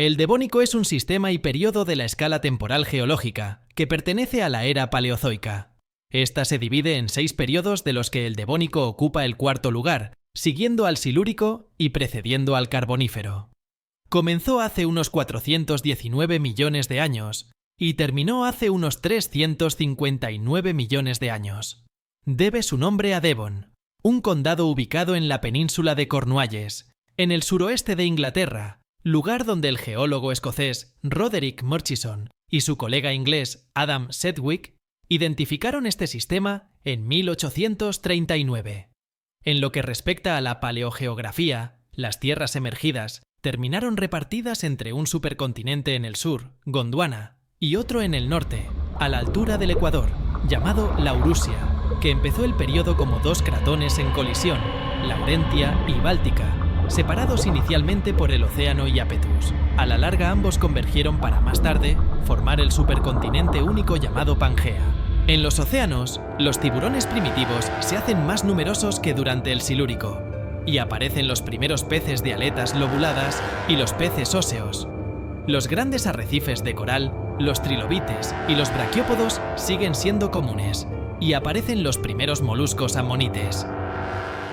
El Devónico es un sistema y período de la escala temporal geológica que pertenece a la era paleozoica. Esta se divide en 6 períodos de los que el Devónico ocupa el cuarto lugar, siguiendo al Silúrico y precediendo al Carbonífero. Comenzó hace unos 419 millones de años y terminó hace unos 359 millones de años. Debe su nombre a Devon, un condado ubicado en la península de Cornualles, en el suroeste de Inglaterra, lugar donde el geólogo escocés Roderick Murchison y su colega inglés Adam Sedgwick identificaron este sistema en 1839. En lo que respecta a la paleogeografía, las tierras emergidas terminaron repartidas entre un supercontinente en el sur, Gondwana, y otro en el norte, a la altura del Ecuador, llamado Laurasia, que empezó el período como 2 cratones en colisión, Laurentia y Báltica, separados inicialmente por el océano Iapetus. A la larga ambos convergieron para más tarde formar el supercontinente único llamado Pangea. En los océanos, los tiburones primitivos se hacen más numerosos que durante el Silúrico, y aparecen los primeros peces de aletas lobuladas y los peces óseos. Los grandes arrecifes de coral, los trilobites y los braquiópodos siguen siendo comunes, y aparecen los primeros moluscos amonites.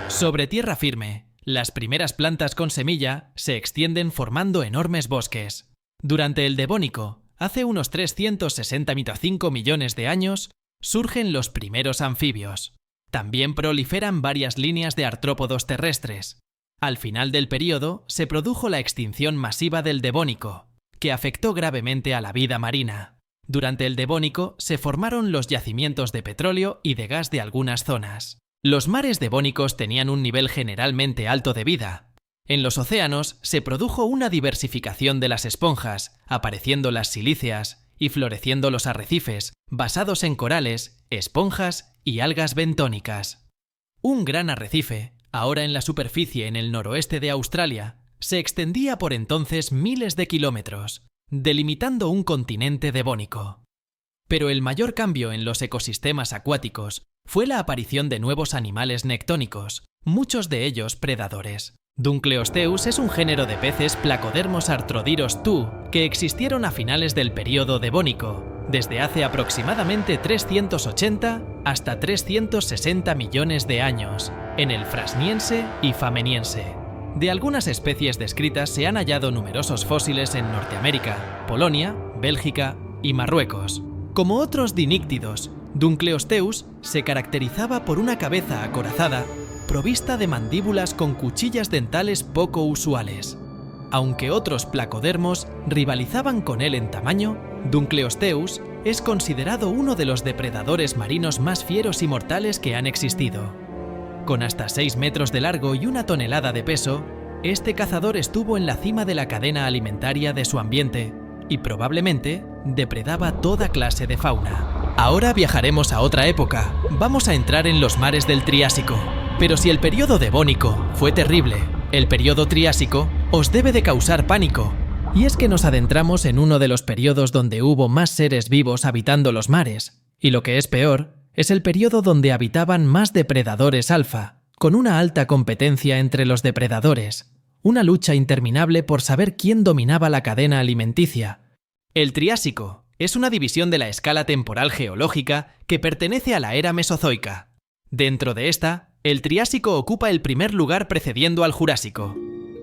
Sobre tierra firme, las primeras plantas con semilla se extienden formando enormes bosques. Durante el Devónico, hace unos 365 millones de años, surgen los primeros anfibios. También proliferan varias líneas de artrópodos terrestres. Al final del período se produjo la extinción masiva del Devónico, que afectó gravemente a la vida marina. Durante el Devónico se formaron los yacimientos de petróleo y de gas de algunas zonas. Los mares devónicos tenían un nivel generalmente alto de vida. En los océanos se produjo una diversificación de las esponjas, apareciendo las silíceas y floreciendo los arrecifes, basados en corales, esponjas y algas bentónicas. Un gran arrecife, ahora en la superficie en el noroeste de Australia, se extendía por entonces miles de kilómetros, delimitando un continente devónico. Pero el mayor cambio en los ecosistemas acuáticos fue la aparición de nuevos animales nectónicos, muchos de ellos predadores. Dunkleosteus es un género de peces Placodermos arthrodiros II que existieron a finales del período Devónico, desde hace aproximadamente 380 hasta 360 millones de años, en el Frasniense y Fameniense. De algunas especies descritas se han hallado numerosos fósiles en Norteamérica, Polonia, Bélgica y Marruecos. Como otros diníctidos, Dunkleosteus se caracterizaba por una cabeza acorazada, provista de mandíbulas con cuchillas dentales poco usuales. Aunque otros placodermos rivalizaban con él en tamaño, Dunkleosteus es considerado uno de los depredadores marinos más fieros y mortales que han existido. Con hasta 6 metros de largo y 1 tonelada de peso, este cazador estuvo en la cima de la cadena alimentaria de su ambiente y probablemente depredaba toda clase de fauna. Ahora viajaremos a otra época, vamos a entrar en los mares del Triásico. Pero si el período Devónico fue terrible, el período Triásico os debe de causar pánico. Y es que nos adentramos en uno de los períodos donde hubo más seres vivos habitando los mares. Y lo que es peor, es el período donde habitaban más depredadores alfa, con una alta competencia entre los depredadores. Una lucha interminable por saber quién dominaba la cadena alimenticia. El Triásico es una división de la escala temporal geológica que pertenece a la era mesozoica. Dentro de esta, el Triásico ocupa el primer lugar precediendo al Jurásico.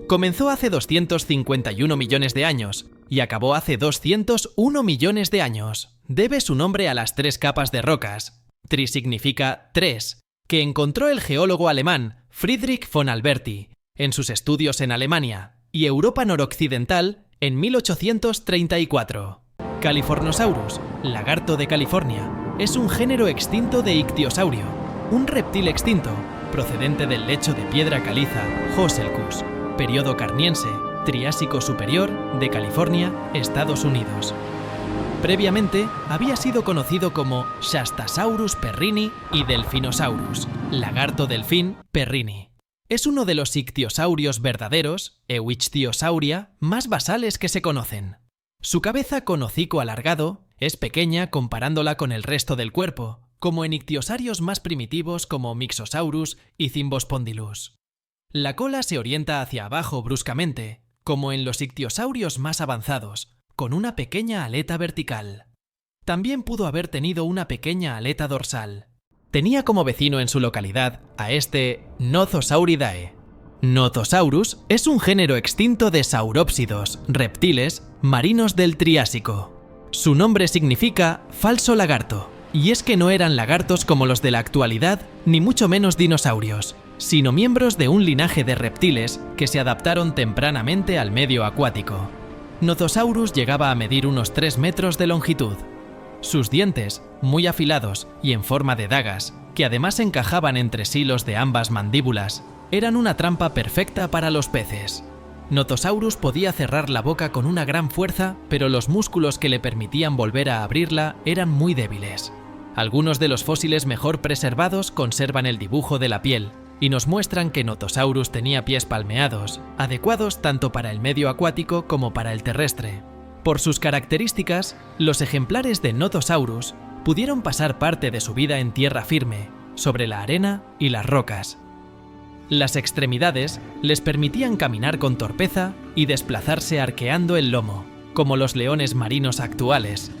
Comenzó hace 251 millones de años y acabó hace 201 millones de años. Debe su nombre a las 3 capas de rocas, tri significa 3, que encontró el geólogo alemán Friedrich von Alberti en sus estudios en Alemania y Europa noroccidental en 1834. Californosaurus, lagarto de California, es un género extinto de ictiosaurio, un reptil extinto procedente del lecho de piedra caliza Hosselkus, periodo Carniense, Triásico superior de California, Estados Unidos. Previamente había sido conocido como Shastasaurus perrini y Delphinosaurus, lagarto delfín perrini. Es uno de los ictiosaurios verdaderos, Euichthyosauria, más basales que se conocen. Su cabeza con hocico alargado es pequeña comparándola con el resto del cuerpo, como en ictiosarios más primitivos como Mixosaurus y Cymbospondylus. La cola se orienta hacia abajo bruscamente, como en los ictiosaurios más avanzados, con una pequeña aleta vertical. También pudo haber tenido una pequeña aleta dorsal. Tenía como vecino en su localidad a este Nothosauridae. Nothosaurus es un género extinto de saurópsidos, reptiles, marinos del Triásico. Su nombre significa falso lagarto, y es que no eran lagartos como los de la actualidad, ni mucho menos dinosaurios, sino miembros de un linaje de reptiles que se adaptaron tempranamente al medio acuático. Nothosaurus llegaba a medir unos 3 metros de longitud. Sus dientes, muy afilados y en forma de dagas, que además encajaban entre sí los de ambas mandíbulas, eran una trampa perfecta para los peces. Nothosaurus podía cerrar la boca con una gran fuerza, pero los músculos que le permitían volver a abrirla eran muy débiles. Algunos de los fósiles mejor preservados conservan el dibujo de la piel y nos muestran que Nothosaurus tenía pies palmeados, adecuados tanto para el medio acuático como para el terrestre. Por sus características, los ejemplares de Nothosaurus pudieron pasar parte de su vida en tierra firme, sobre la arena y las rocas. Las extremidades les permitían caminar con torpeza y desplazarse arqueando el lomo, como los leones marinos actuales.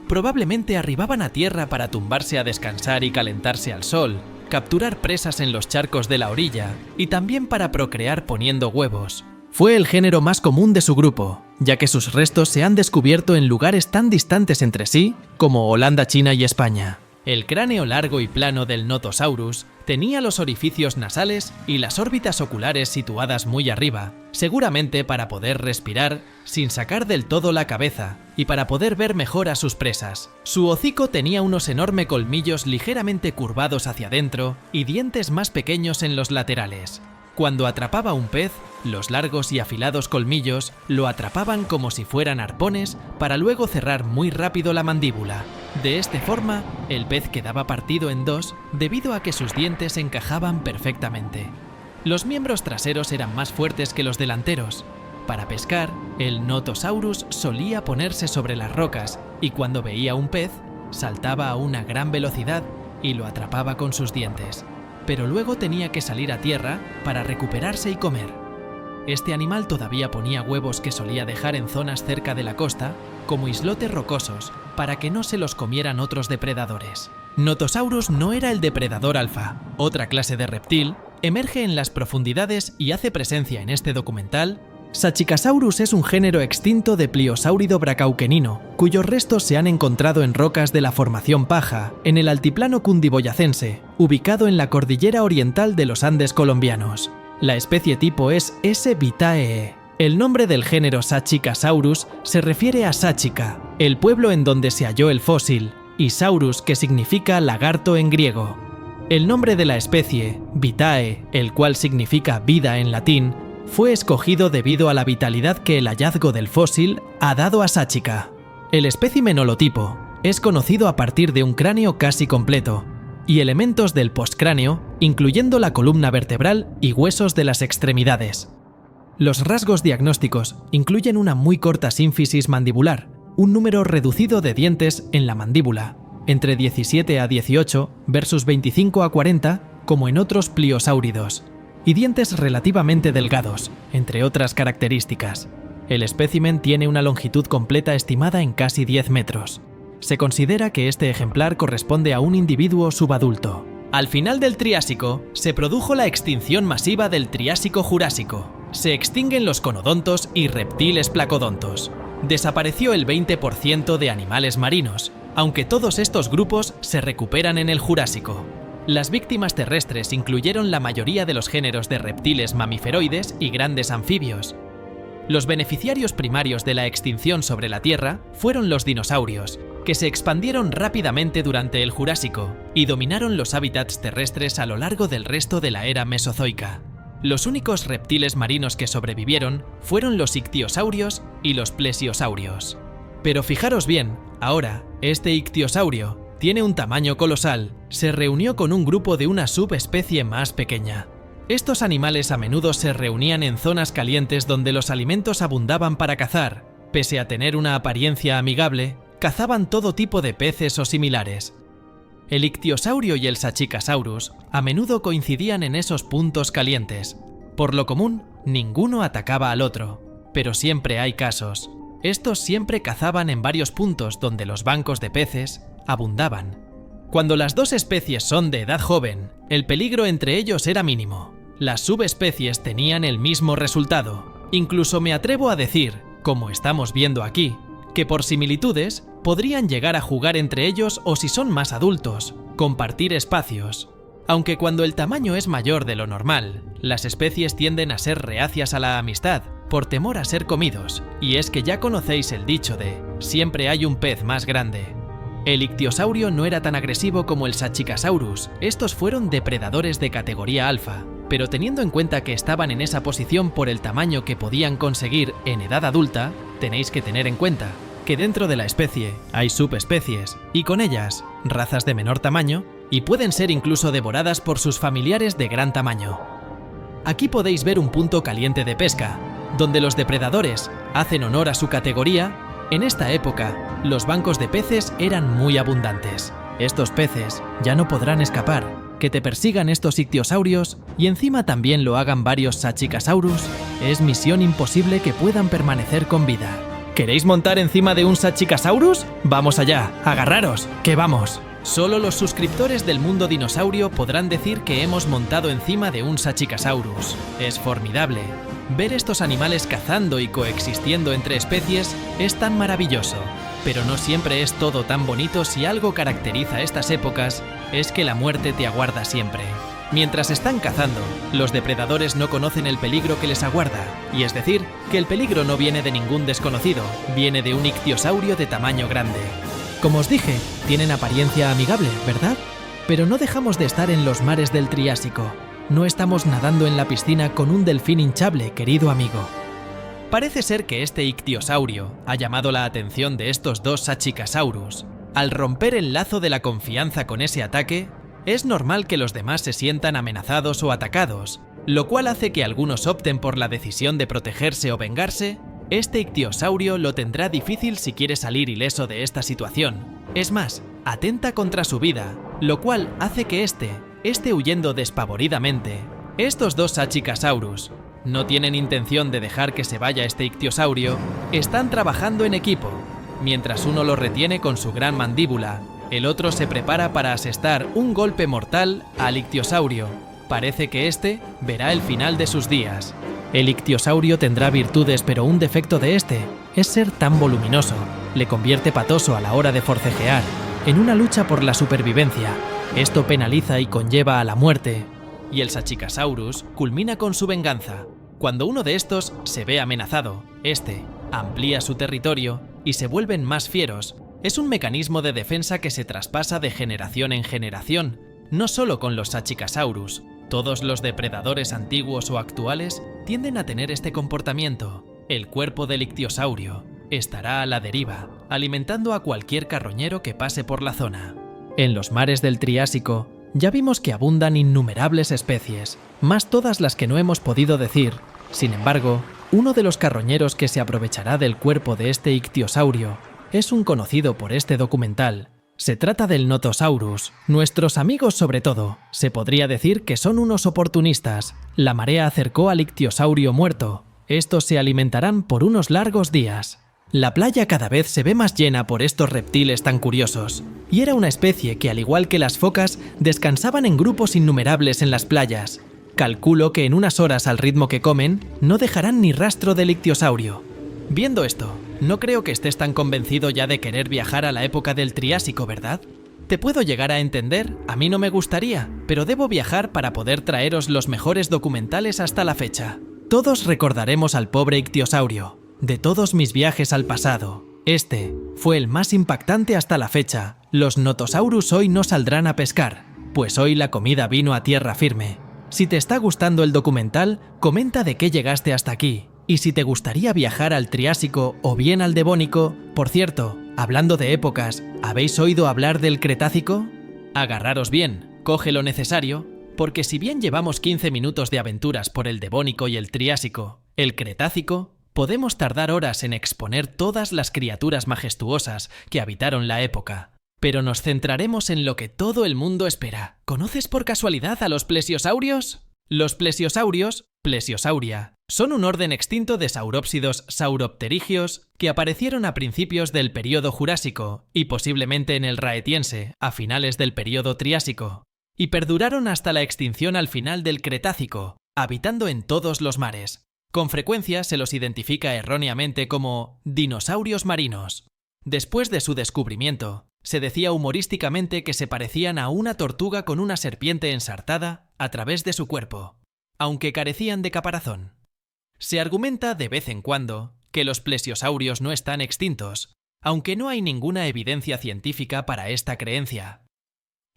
Probablemente arribaban a tierra para tumbarse a descansar y calentarse al sol, capturar presas en los charcos de la orilla y también para procrear poniendo huevos. Fue el género más común de su grupo, ya que sus restos se han descubierto en lugares tan distantes entre sí como Holanda, China y España. El cráneo largo y plano del Nothosaurus tenía los orificios nasales y las órbitas oculares situadas muy arriba, seguramente para poder respirar sin sacar del todo la cabeza y para poder ver mejor a sus presas. Su hocico tenía unos enormes colmillos ligeramente curvados hacia adentro y dientes más pequeños en los laterales. Cuando atrapaba un pez, los largos y afilados colmillos lo atrapaban como si fueran arpones para luego cerrar muy rápido la mandíbula. De esta forma, el pez quedaba partido en dos debido a que sus dientes encajaban perfectamente. Los miembros traseros eran más fuertes que los delanteros. Para pescar, el Nothosaurus solía ponerse sobre las rocas y cuando veía un pez, saltaba a una gran velocidad y lo atrapaba con sus dientes. Pero luego tenía que salir a tierra para recuperarse y comer. Este animal todavía ponía huevos que solía dejar en zonas cerca de la costa, como islotes rocosos, para que no se los comieran otros depredadores. Nothosaurus no era el depredador alfa, otra clase de reptil, emerge en las profundidades y hace presencia en este documental. Sachicasaurus es un género extinto de pliosáurido bracauquenino, cuyos restos se han encontrado en rocas de la Formación Paja, en el altiplano cundiboyacense, ubicado en la cordillera oriental de los Andes colombianos. La especie tipo es S. vitae. El nombre del género Sachicasaurus se refiere a Sáchica, el pueblo en donde se halló el fósil, y saurus, que significa lagarto en griego. El nombre de la especie, vitae, el cual significa vida en latín, fue escogido debido a la vitalidad que el hallazgo del fósil ha dado a Sáchica. El espécimen holotipo es conocido a partir de un cráneo casi completo y elementos del postcráneo, incluyendo la columna vertebral y huesos de las extremidades. Los rasgos diagnósticos incluyen una muy corta sínfisis mandibular, un número reducido de dientes en la mandíbula, entre 17 a 18 versus 25 a 40, como en otros pliosáuridos, y dientes relativamente delgados, entre otras características. El espécimen tiene una longitud completa estimada en casi 10 metros. Se considera que este ejemplar corresponde a un individuo subadulto. Al final del Triásico, se produjo la extinción masiva del Triásico-Jurásico. Se extinguen los conodontos y reptiles placodontos. Desapareció el 20% de animales marinos, aunque todos estos grupos se recuperan en el Jurásico. Las víctimas terrestres incluyeron la mayoría de los géneros de reptiles mamiferoides y grandes anfibios. Los beneficiarios primarios de la extinción sobre la Tierra fueron los dinosaurios, que se expandieron rápidamente durante el Jurásico y dominaron los hábitats terrestres a lo largo del resto de la era mesozoica. Los únicos reptiles marinos que sobrevivieron fueron los ictiosaurios y los plesiosaurios. Pero fijaros bien, ahora, este ictiosaurio tiene un tamaño colosal, se reunió con un grupo de una subespecie más pequeña. Estos animales a menudo se reunían en zonas calientes donde los alimentos abundaban para cazar. Pese a tener una apariencia amigable, cazaban todo tipo de peces o similares. El ictiosaurio y el Sachicasaurus a menudo coincidían en esos puntos calientes. Por lo común, ninguno atacaba al otro. pero siempre hay casos. Estos siempre cazaban en varios puntos donde los bancos de peces abundaban. Cuando las dos especies son de edad joven, el peligro entre ellos era mínimo. Las subespecies tenían el mismo resultado. Incluso me atrevo a decir, como estamos viendo aquí, que por similitudes podrían llegar a jugar entre ellos o, si son más adultos, compartir espacios. Aunque cuando el tamaño es mayor de lo normal, las especies tienden a ser reacias a la amistad por temor a ser comidos, y es que ya conocéis el dicho de siempre hay un pez más grande. El ictiosaurio no era tan agresivo como el Sachicasaurus, estos fueron depredadores de categoría alfa, pero teniendo en cuenta que estaban en esa posición por el tamaño que podían conseguir en edad adulta, tenéis que tener en cuenta que dentro de la especie hay subespecies, y con ellas, razas de menor tamaño, y pueden ser incluso devoradas por sus familiares de gran tamaño. Aquí podéis ver un punto caliente de pesca, donde los depredadores hacen honor a su categoría. En esta época, los bancos de peces eran muy abundantes. Estos peces ya no podrán escapar. Que te persigan estos ictiosaurios y encima también lo hagan varios Sachicasaurus, es misión imposible que puedan permanecer con vida. ¿Queréis montar encima de un Sachicasaurus? ¡Vamos allá! ¡Agarraros! ¡Que vamos! Solo los suscriptores del Mundo Dinosaurio podrán decir que hemos montado encima de un Sachicasaurus. Es formidable. Ver estos animales cazando y coexistiendo entre especies es tan maravilloso. Pero no siempre es todo tan bonito si algo caracteriza estas épocas, es que la muerte te aguarda siempre. Mientras están cazando, los depredadores no conocen el peligro que les aguarda, y es decir, que el peligro no viene de ningún desconocido, viene de un ictiosaurio de tamaño grande. Como os dije, tienen apariencia amigable, ¿verdad? Pero no dejamos de estar en los mares del Triásico. No estamos nadando en la piscina con un delfín hinchable, querido amigo. Parece ser que este ictiosaurio ha llamado la atención de estos dos Sachicasaurus. Al romper el lazo de la confianza con ese ataque, es normal que los demás se sientan amenazados o atacados, lo cual hace que algunos opten por la decisión de protegerse o vengarse. Este ictiosaurio lo tendrá difícil si quiere salir ileso de esta situación. Es más, atenta contra su vida, lo cual hace que esté huyendo despavoridamente. Estos dos Sachicasaurus no tienen intención de dejar que se vaya este ictiosaurio, están trabajando en equipo. Mientras uno lo retiene con su gran mandíbula, el otro se prepara para asestar un golpe mortal al ictiosaurio. Parece que este verá el final de sus días. El ictiosaurio tendrá virtudes, pero un defecto de este es ser tan voluminoso. Le convierte patoso a la hora de forcejear, en una lucha por la supervivencia. Esto penaliza y conlleva a la muerte. Y el Sachicasaurus culmina con su venganza. Cuando uno de estos se ve amenazado, este amplía su territorio y se vuelven más fieros. Es un mecanismo de defensa que se traspasa de generación en generación, no solo con los Sachicasaurus. Todos los depredadores antiguos o actuales tienden a tener este comportamiento. El cuerpo del ictiosaurio estará a la deriva, alimentando a cualquier carroñero que pase por la zona. En los mares del Triásico ya vimos que abundan innumerables especies, más todas las que no hemos podido decir. Sin embargo, uno de los carroñeros que se aprovechará del cuerpo de este ictiosaurio es un conocido por este documental. Se trata del Notosaurus. Nuestros amigos, sobre todo, se podría decir que son unos oportunistas. La marea acercó al ictiosaurio muerto. Estos se alimentarán por unos largos días. La playa cada vez se ve más llena por estos reptiles tan curiosos. Y era una especie que, al igual que las focas, descansaban en grupos innumerables en las playas. Calculo que en unas horas, al ritmo que comen, no dejarán ni rastro del ictiosaurio. Viendo esto, no creo que estés tan convencido ya de querer viajar a la época del Triásico, ¿verdad? Te puedo llegar a entender, a mí no me gustaría, pero debo viajar para poder traeros los mejores documentales hasta la fecha. Todos recordaremos al pobre ictiosaurio. De todos mis viajes al pasado, este fue el más impactante hasta la fecha. Los Notosaurus hoy no saldrán a pescar, pues hoy la comida vino a tierra firme. Si te está gustando el documental, comenta de qué llegaste hasta aquí. Y si te gustaría viajar al Triásico o bien al Devónico, por cierto, hablando de épocas, ¿habéis oído hablar del Cretácico? Agarraros bien, coge lo necesario, porque si bien llevamos 15 minutos de aventuras por el Devónico y el Triásico, el Cretácico, podemos tardar horas en exponer todas las criaturas majestuosas que habitaron la época. Pero nos centraremos en lo que todo el mundo espera. ¿Conoces por casualidad a los plesiosaurios? Los plesiosaurios, Plesiosauria, Son un orden extinto de saurópsidos sauropterigios que aparecieron a principios del período Jurásico y posiblemente en el Rhaetiense, a finales del período Triásico, y perduraron hasta la extinción al final del Cretácico, habitando en todos los mares. Con frecuencia se los identifica erróneamente como dinosaurios marinos. Después de su descubrimiento, se decía humorísticamente que se parecían a una tortuga con una serpiente ensartada a través de su cuerpo, aunque carecían de caparazón. Se argumenta de vez en cuando que los plesiosaurios no están extintos, aunque no hay ninguna evidencia científica para esta creencia.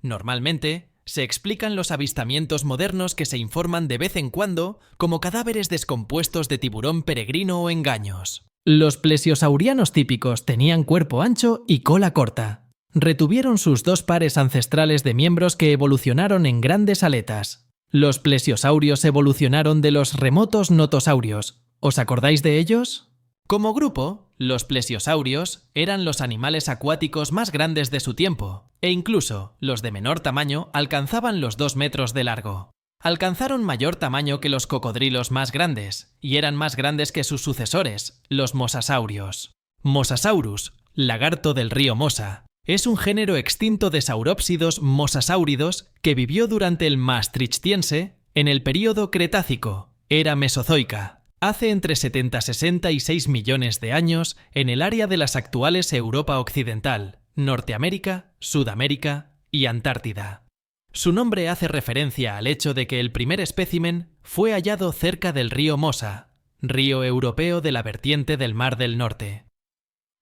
Normalmente, se explican los avistamientos modernos que se informan de vez en cuando como cadáveres descompuestos de tiburón peregrino o engaños. Los plesiosaurianos típicos tenían cuerpo ancho y cola corta. Retuvieron sus dos pares ancestrales de miembros que evolucionaron en grandes aletas. Los plesiosaurios evolucionaron de los remotos notosaurios. ¿Os acordáis de ellos? Como grupo, los plesiosaurios eran los animales acuáticos más grandes de su tiempo, e incluso los de menor tamaño alcanzaban los 2 metros de largo. Alcanzaron mayor tamaño que los cocodrilos más grandes, y eran más grandes que sus sucesores, los mosasaurios. Mosasaurus, lagarto del río Mosa, es un género extinto de saurópsidos mosasáuridos que vivió durante el Maastrichtiense en el período Cretácico, era mesozoica, hace entre 70–66 millones de años en el área de las actuales Europa Occidental, Norteamérica, Sudamérica y Antártida. Su nombre hace referencia al hecho de que el primer espécimen fue hallado cerca del río Mosa, río europeo de la vertiente del Mar del Norte.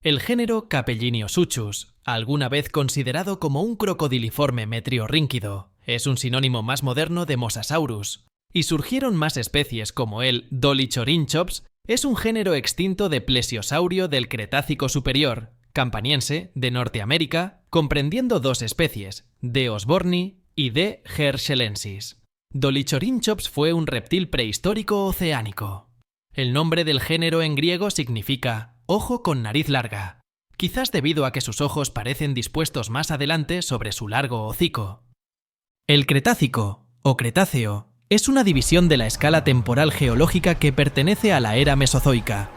El género Capelliniosuchus, alguna vez considerado como un crocodiliforme metriorrínquido, es un sinónimo más moderno de Mosasaurus, y surgieron más especies como el Dolichorhynchops, es un género extinto de plesiosaurio del Cretácico superior, campaniense, de Norteamérica, comprendiendo dos especies, D. osborni y D. herschelensis. Dolichorhynchops fue un reptil prehistórico oceánico. El nombre del género en griego significa ojo con nariz larga, quizás debido a que sus ojos parecen dispuestos más adelante sobre su largo hocico. El Cretácico, o Cretáceo, es una división de la escala temporal geológica que pertenece a la era mesozoica.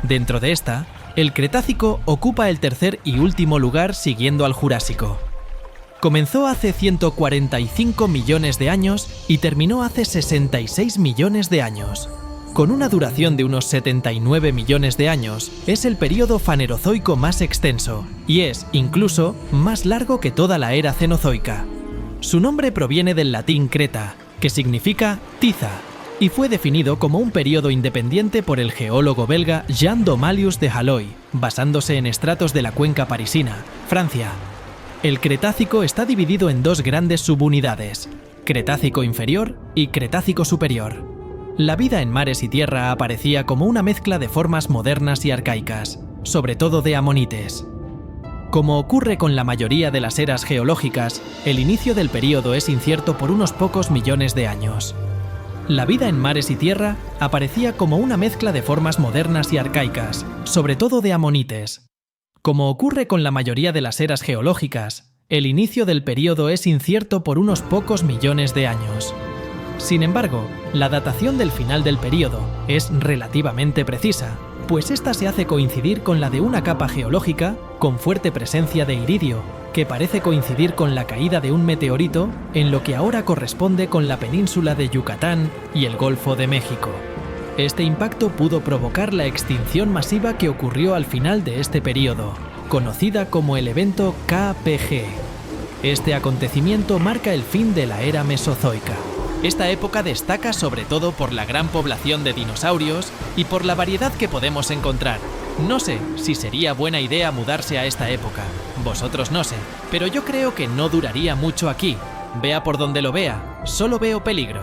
Dentro de esta, el Cretácico ocupa el tercer y último lugar siguiendo al Jurásico. Comenzó hace 145 millones de años y terminó hace 66 millones de años. Con una duración de unos 79 millones de años, es el período fanerozoico más extenso y es, incluso, más largo que toda la era cenozoica. Su nombre proviene del latín creta, que significa tiza, y fue definido como un período independiente por el geólogo belga Jean Domalius de Halloy, basándose en estratos de la cuenca parisina, Francia. El Cretácico está dividido en dos grandes subunidades, Cretácico inferior y Cretácico superior. La vida en mares y tierra aparecía como una mezcla de formas modernas y arcaicas, sobre todo de amonites. Como ocurre con la mayoría de las eras geológicas, el inicio del período es incierto por unos pocos millones de años. La vida en mares y tierra aparecía como una mezcla de formas modernas y arcaicas, sobre todo de amonites. Como ocurre con la mayoría de las eras geológicas, el inicio del período es incierto por unos pocos millones de años. Sin embargo, la datación del final del período es relativamente precisa, pues esta se hace coincidir con la de una capa geológica con fuerte presencia de iridio, que parece coincidir con la caída de un meteorito en lo que ahora corresponde con la península de Yucatán y el Golfo de México. Este impacto pudo provocar la extinción masiva que ocurrió al final de este período, conocida como el evento KPG. Este acontecimiento marca el fin de la era mesozoica. Esta época destaca sobre todo por la gran población de dinosaurios y por la variedad que podemos encontrar. No sé si sería buena idea mudarse a esta época. Vosotros no sé, pero yo creo que no duraría mucho aquí. Vea por donde lo vea, solo veo peligro.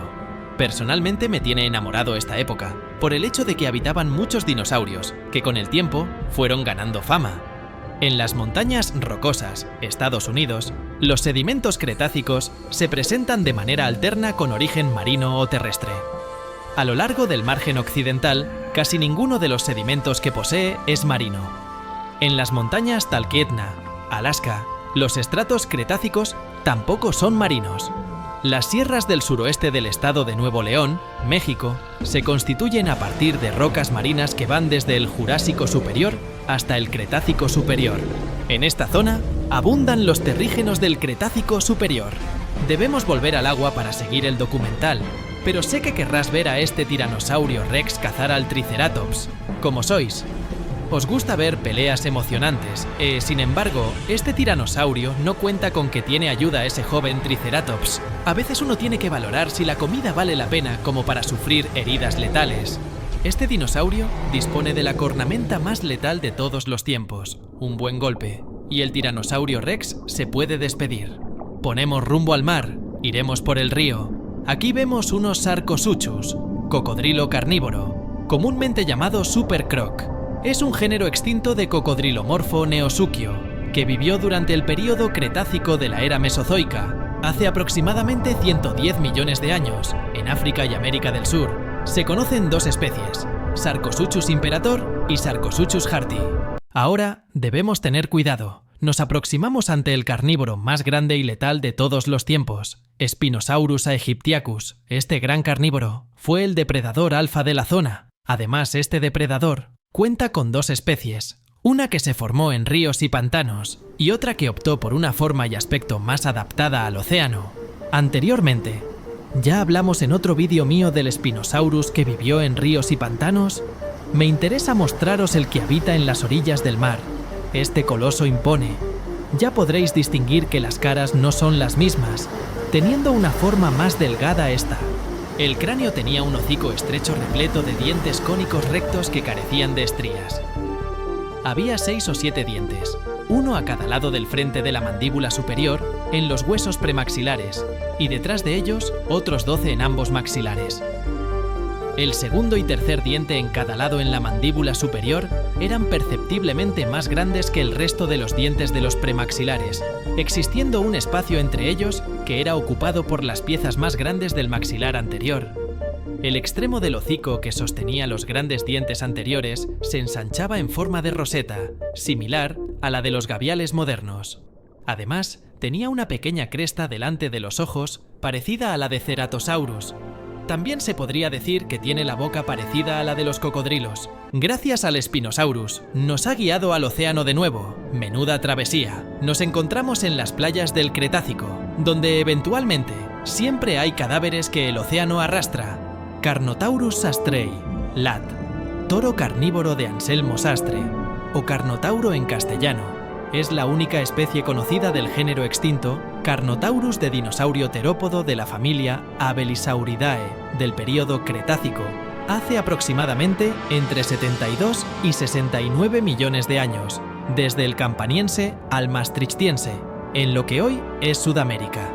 Personalmente me tiene enamorado esta época, por el hecho de que habitaban muchos dinosaurios, que con el tiempo fueron ganando fama. En las montañas rocosas, Estados Unidos, los sedimentos cretácicos se presentan de manera alterna con origen marino o terrestre. A lo largo del margen occidental, casi ninguno de los sedimentos que posee es marino. En las montañas Talkeetna, Alaska, los estratos cretácicos tampoco son marinos. Las sierras del suroeste del estado de Nuevo León, México, se constituyen a partir de rocas marinas que van desde el Jurásico superior hasta el Cretácico superior. En esta zona abundan los terrígenos del Cretácico superior. Debemos volver al agua para seguir el documental, pero sé que querrás ver a este tiranosaurio rex cazar al Triceratops. Como sois, os gusta ver peleas emocionantes. Sin embargo, este tiranosaurio no cuenta con que tiene ayuda ese joven Triceratops. A veces uno tiene que valorar si la comida vale la pena como para sufrir heridas letales. Este dinosaurio dispone de la cornamenta más letal de todos los tiempos, un buen golpe, y el tiranosaurio rex se puede despedir. Ponemos rumbo al mar, iremos por el río. Aquí vemos unos Sarcosuchus, cocodrilo carnívoro, comúnmente llamado supercroc. Es un género extinto de cocodrilomorfo neosuquio, que vivió durante el período Cretácico de la era Mesozoica, hace aproximadamente 110 millones de años, en África y América del Sur. Se conocen dos especies, Sarcosuchus imperator y Sarcosuchus harti. Ahora debemos tener cuidado. Nos aproximamos ante el carnívoro más grande y letal de todos los tiempos, Spinosaurus aegyptiacus. Este gran carnívoro fue el depredador alfa de la zona. Además, este depredador cuenta con dos especies, una que se formó en ríos y pantanos y otra que optó por una forma y aspecto más adaptada al océano. Anteriormente, ya hablamos en otro vídeo mío del Spinosaurus que vivió en ríos y pantanos. Me interesa mostraros el que habita en las orillas del mar. Este coloso impone. Ya podréis distinguir que las caras no son las mismas, teniendo una forma más delgada esta. El cráneo tenía un hocico estrecho repleto de dientes cónicos rectos que carecían de estrías. Había 6 o 7 dientes, uno a cada lado del frente de la mandíbula superior, en los huesos premaxilares, y detrás de ellos otros 12 en ambos maxilares. El segundo y tercer diente en cada lado en la mandíbula superior eran perceptiblemente más grandes que el resto de los dientes de los premaxilares, existiendo un espacio entre ellos que era ocupado por las piezas más grandes del maxilar anterior. El extremo del hocico que sostenía los grandes dientes anteriores se ensanchaba en forma de roseta, similar a la de los gaviales modernos. Además, tenía una pequeña cresta delante de los ojos parecida a la de Ceratosaurus. También se podría decir que tiene la boca parecida a la de los cocodrilos. Gracias al Spinosaurus, nos ha guiado al océano de nuevo. Menuda travesía. Nos encontramos en las playas del Cretácico, donde eventualmente siempre hay cadáveres que el océano arrastra. Carnotaurus sastrei, lat, toro carnívoro de Anselmo Sastre, o Carnotauro en castellano. Es la única especie conocida del género extinto Carnotaurus de dinosaurio terópodo de la familia Abelisauridae del período Cretácico, hace aproximadamente entre 72 y 69 millones de años, desde el Campaniense al Maastrichtiense, en lo que hoy es Sudamérica.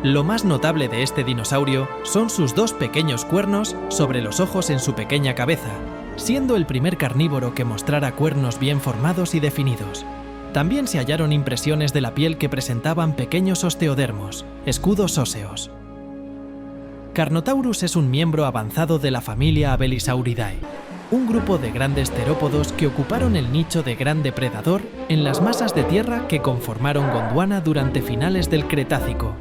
Lo más notable de este dinosaurio son sus dos pequeños cuernos sobre los ojos en su pequeña cabeza, siendo el primer carnívoro que mostrara cuernos bien formados y definidos. También se hallaron impresiones de la piel que presentaban pequeños osteodermos, escudos óseos. Carnotaurus es un miembro avanzado de la familia Abelisauridae, un grupo de grandes terópodos que ocuparon el nicho de gran depredador en las masas de tierra que conformaron Gondwana durante finales del Cretácico,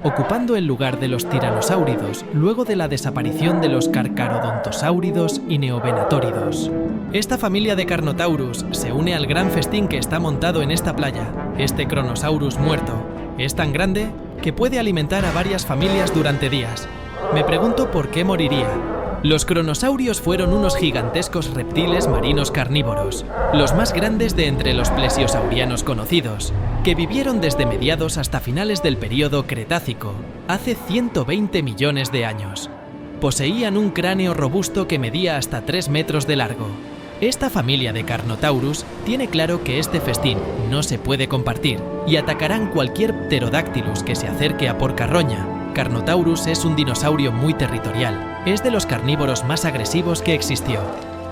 ocupando el lugar de los tiranosáuridos luego de la desaparición de los carcarodontosáuridos y neovenatóridos. Esta familia de Carnotaurus se une al gran festín que está montado en esta playa. Este Kronosaurus muerto es tan grande que puede alimentar a varias familias durante días. Me pregunto por qué moriría. Los cronosaurios fueron unos gigantescos reptiles marinos carnívoros, los más grandes de entre los plesiosaurianos conocidos, que vivieron desde mediados hasta finales del período Cretácico, hace 120 millones de años. Poseían un cráneo robusto que medía hasta 3 metros de largo. Esta familia de Carnotaurus tiene claro que este festín no se puede compartir y atacarán cualquier pterodactylus que se acerque a por carroña. Carnotaurus es un dinosaurio muy territorial. Es de los carnívoros más agresivos que existió.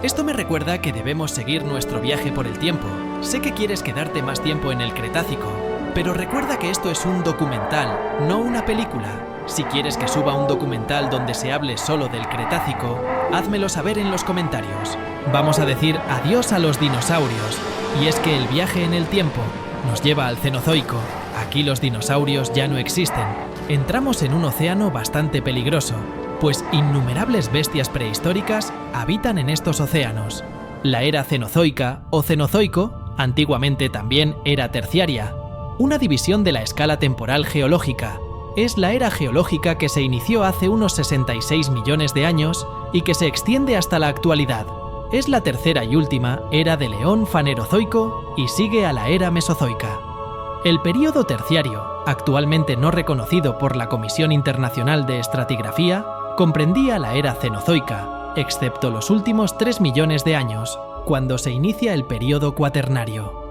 Esto me recuerda que debemos seguir nuestro viaje por el tiempo. Sé que quieres quedarte más tiempo en el Cretácico, pero recuerda que esto es un documental, no una película. Si quieres que suba un documental donde se hable solo del Cretácico, házmelo saber en los comentarios. Vamos a decir adiós a los dinosaurios, y es que el viaje en el tiempo nos lleva al Cenozoico. Aquí los dinosaurios ya no existen. entramos en un océano bastante peligroso, pues innumerables bestias prehistóricas habitan en estos océanos. La era Cenozoica o Cenozoico, antiguamente también era Terciaria, una división de la escala temporal geológica. Es la era geológica que se inició hace unos 66 millones de años y que se extiende hasta la actualidad. Es la tercera y última era del eón Fanerozoico y sigue a la era Mesozoica. El período terciario, actualmente no reconocido por la Comisión Internacional de Estratigrafía, comprendía la era Cenozoica, excepto los últimos 3 millones de años, cuando se inicia el período cuaternario.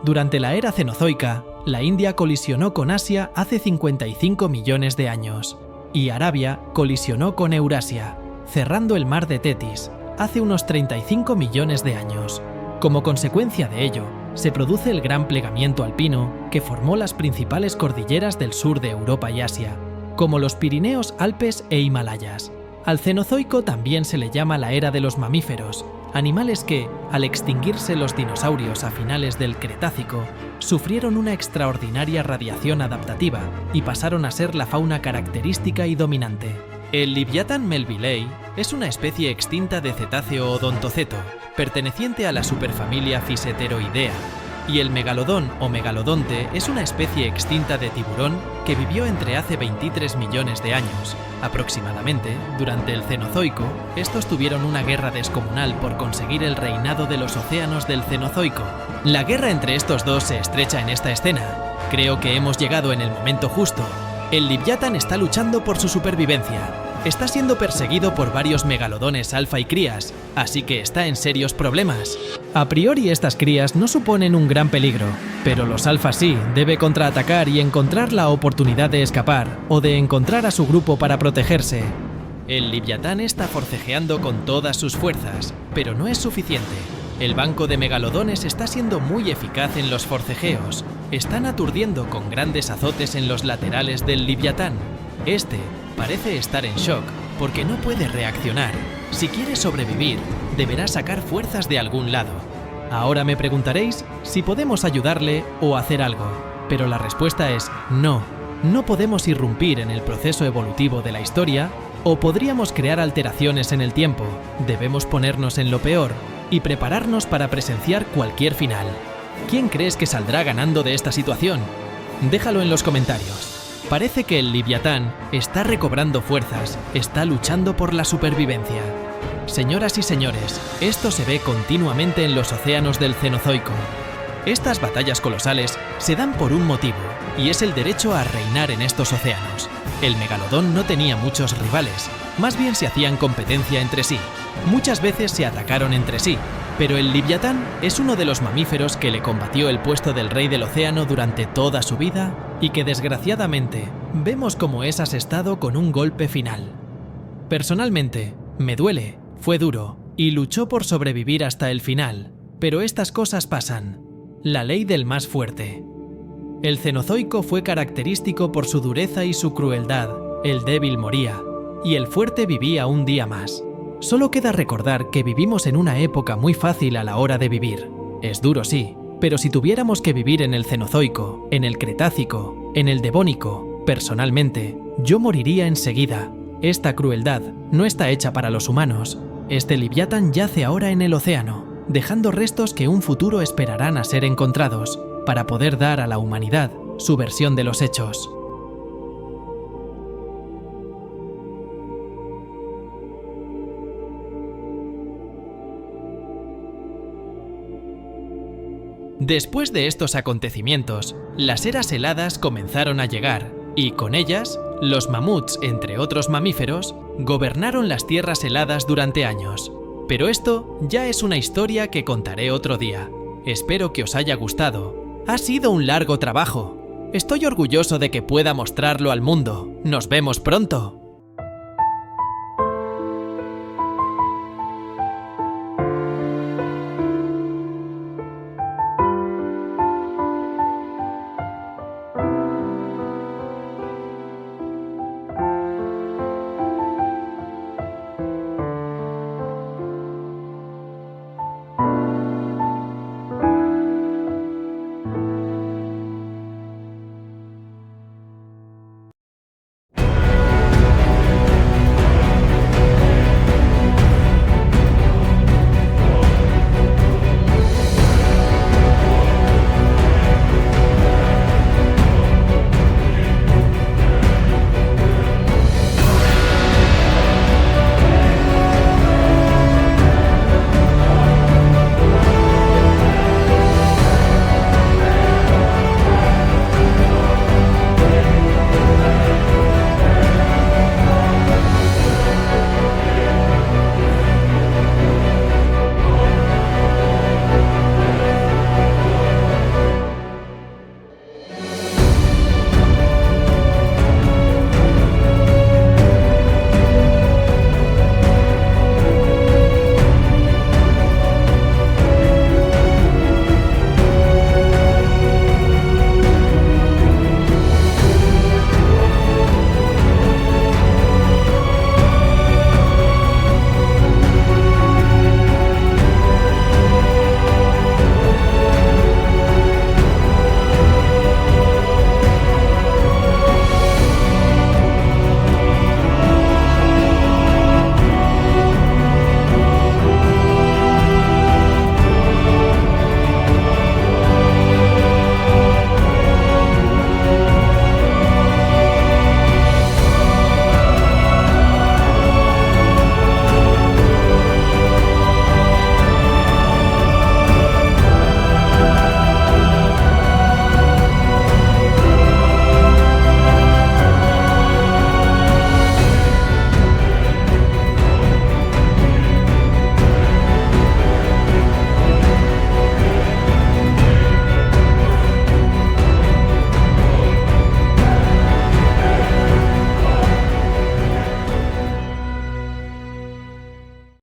Durante la era Cenozoica, la India colisionó con Asia hace 55 millones de años, y Arabia colisionó con Eurasia, cerrando el mar de Tetis, hace unos 35 millones de años. Como consecuencia de ello, se produce el gran plegamiento alpino que formó las principales cordilleras del sur de Europa y Asia, como los Pirineos, Alpes e Himalayas. Al Cenozoico también se le llama la era de los mamíferos, animales que, al extinguirse los dinosaurios a finales del Cretácico, sufrieron una extraordinaria radiación adaptativa y pasaron a ser la fauna característica y dominante. El Livyatan melvillei es una especie extinta de cetáceo odontoceto, perteneciente a la superfamilia Physeteroidea, y el megalodón o megalodonte es una especie extinta de tiburón que vivió entre hace 23 millones de años. Aproximadamente, durante el Cenozoico, estos tuvieron una guerra descomunal por conseguir el reinado de los océanos del Cenozoico. La guerra entre estos dos se estrecha en esta escena. Creo que hemos llegado en el momento justo. El Livyatan está luchando por su supervivencia. Está siendo perseguido por varios megalodones alfa y crías, así que está en serios problemas. A priori estas crías no suponen un gran peligro, pero los alfa sí, debe contraatacar y encontrar la oportunidad de escapar, o de encontrar a su grupo para protegerse. El Livyatan está forcejeando con todas sus fuerzas, pero no es suficiente. El banco de megalodones está siendo muy eficaz en los forcejeos. Están aturdiendo con grandes azotes en los laterales del Livyatan. Este parece estar en shock porque no puede reaccionar. Si quiere sobrevivir, deberá sacar fuerzas de algún lado. Ahora me preguntaréis si podemos ayudarle o hacer algo, pero la respuesta es no. No podemos irrumpir en el proceso evolutivo de la historia o podríamos crear alteraciones en el tiempo. Debemos ponernos en lo peor y prepararnos para presenciar cualquier final. ¿Quién crees que saldrá ganando de esta situación? Déjalo en los comentarios. Parece que el Livyatan está recobrando fuerzas, está luchando por la supervivencia. Señoras y señores, esto se ve continuamente en los océanos del Cenozoico. Estas batallas colosales se dan por un motivo, y es el derecho a reinar en estos océanos. El megalodón no tenía muchos rivales, más bien se hacían competencia entre sí. Muchas veces se atacaron entre sí, pero el Livyatan es uno de los mamíferos que le combatió el puesto del rey del océano durante toda su vida y que desgraciadamente vemos como es asestado con un golpe final. Personalmente, me duele, fue duro y luchó por sobrevivir hasta el final, pero estas cosas pasan. La ley del más fuerte. El Cenozoico fue característico por su dureza y su crueldad. El débil moría y el fuerte vivía un día más. Solo queda recordar que vivimos en una época muy fácil a la hora de vivir. Es duro, sí, pero si tuviéramos que vivir en el Cenozoico, en el Cretácico, en el Devónico, personalmente, yo moriría enseguida. Esta crueldad no está hecha para los humanos. Este Livyatan yace ahora en el océano, dejando restos que un futuro esperarán a ser encontrados, para poder dar a la humanidad su versión de los hechos. Después de estos acontecimientos, las eras heladas comenzaron a llegar, y con ellas, los mamuts, entre otros mamíferos, gobernaron las tierras heladas durante años. Pero esto ya es una historia que contaré otro día. Espero que os haya gustado. Ha sido un largo trabajo. Estoy orgulloso de que pueda mostrarlo al mundo. ¡Nos vemos pronto!